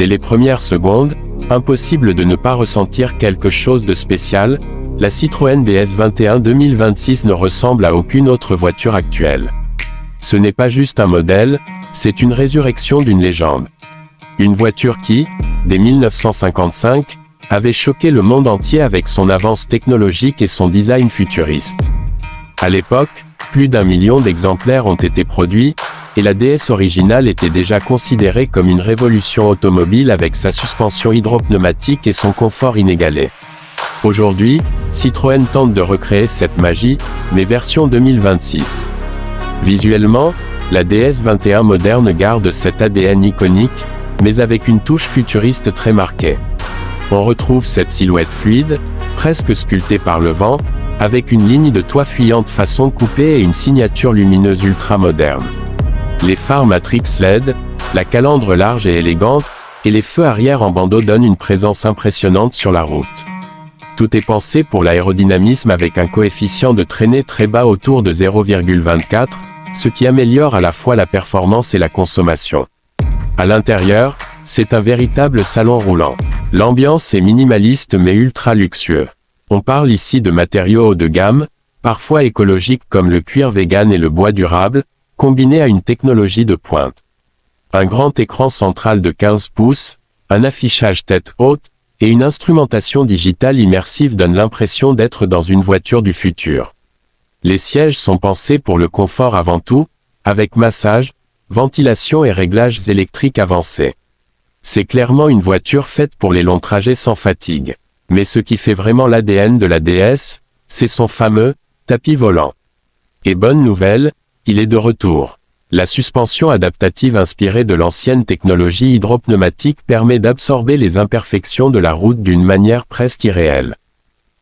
Dès les premières secondes, impossible de ne pas ressentir quelque chose de spécial, la Citroën DS21 2026 ne ressemble à aucune autre voiture actuelle. Ce n'est pas juste un modèle, c'est une résurrection d'une légende. Une voiture qui, dès 1955, avait choqué le monde entier avec son avance technologique et son design futuriste. À l'époque, plus d'1 million d'exemplaires ont été produits, et la DS originale était déjà considérée comme une révolution automobile avec sa suspension hydropneumatique et son confort inégalé. Aujourd'hui, Citroën tente de recréer cette magie, mais version 2026. Visuellement, la DS21 moderne garde cet ADN iconique, mais avec une touche futuriste très marquée. On retrouve cette silhouette fluide, presque sculptée par le vent, avec une ligne de toit fuyante façon coupée et une signature lumineuse ultra moderne. Les phares Matrix LED, la calandre large et élégante, et les feux arrière en bandeau donnent une présence impressionnante sur la route. Tout est pensé pour l'aérodynamisme avec un coefficient de traînée très bas autour de 0,24, ce qui améliore à la fois la performance et la consommation. À l'intérieur, c'est un véritable salon roulant. L'ambiance est minimaliste mais ultra luxueux. On parle ici de matériaux haut de gamme, parfois écologiques comme le cuir vegan et le bois durable, combinés à une technologie de pointe. Un grand écran central de 15 pouces, un affichage tête haute, et une instrumentation digitale immersive donnent l'impression d'être dans une voiture du futur. Les sièges sont pensés pour le confort avant tout, avec massage, ventilation et réglages électriques avancés. C'est clairement une voiture faite pour les longs trajets sans fatigue. Mais ce qui fait vraiment l'ADN de la DS, c'est son fameux tapis volant. Et bonne nouvelle, il est de retour. La suspension adaptative inspirée de l'ancienne technologie hydropneumatique permet d'absorber les imperfections de la route d'une manière presque irréelle.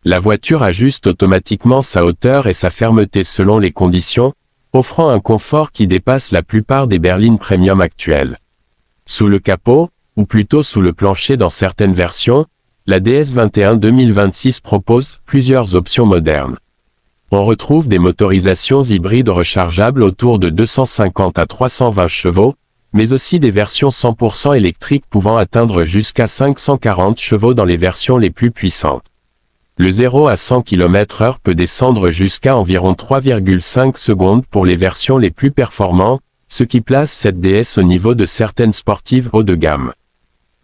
La voiture ajuste automatiquement sa hauteur et sa fermeté selon les conditions, offrant un confort qui dépasse la plupart des berlines premium actuelles. Sous le capot, ou plutôt sous le plancher dans certaines versions, la DS21 2026 propose plusieurs options modernes. On retrouve des motorisations hybrides rechargeables autour de 250 à 320 chevaux, mais aussi des versions 100% électriques pouvant atteindre jusqu'à 540 chevaux dans les versions les plus puissantes. Le 0 à 100 km/h peut descendre jusqu'à environ 3,5 secondes pour les versions les plus performantes, ce qui place cette DS au niveau de certaines sportives haut de gamme.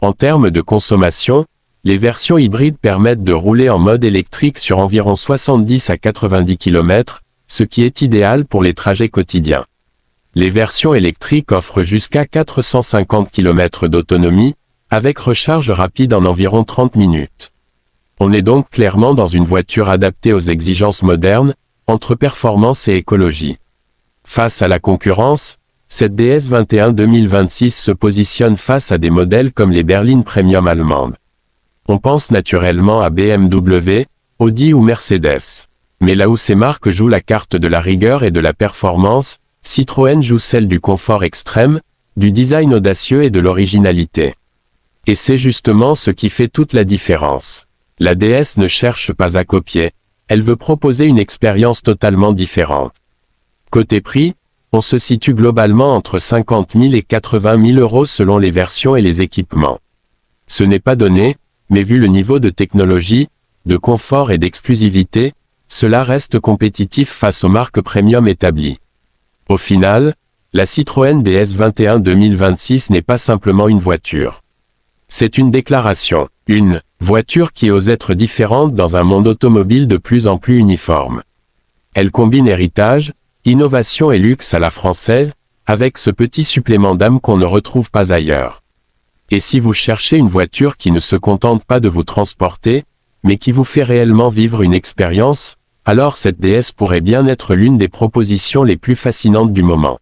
En termes de consommation, les versions hybrides permettent de rouler en mode électrique sur environ 70 à 90 km, ce qui est idéal pour les trajets quotidiens. Les versions électriques offrent jusqu'à 450 km d'autonomie, avec recharge rapide en environ 30 minutes. On est donc clairement dans une voiture adaptée aux exigences modernes, entre performance et écologie. Face à la concurrence, cette DS21 2026 se positionne face à des modèles comme les berlines premium allemandes. On pense naturellement à BMW, Audi ou Mercedes. Mais là où ces marques jouent la carte de la rigueur et de la performance, Citroën joue celle du confort extrême, du design audacieux et de l'originalité. Et c'est justement ce qui fait toute la différence. La DS ne cherche pas à copier, elle veut proposer une expérience totalement différente. Côté prix, on se situe globalement entre 50 000 et 80 000 euros selon les versions et les équipements. Ce n'est pas donné, mais vu le niveau de technologie, de confort et d'exclusivité, cela reste compétitif face aux marques premium établies. Au final, la Citroën DS21 2026 n'est pas simplement une voiture. C'est une déclaration, une voiture qui ose être différente dans un monde automobile de plus en plus uniforme. Elle combine héritage, innovation et luxe à la française, avec ce petit supplément d'âme qu'on ne retrouve pas ailleurs. Et si vous cherchez une voiture qui ne se contente pas de vous transporter, mais qui vous fait réellement vivre une expérience, alors cette DS pourrait bien être l'une des propositions les plus fascinantes du moment.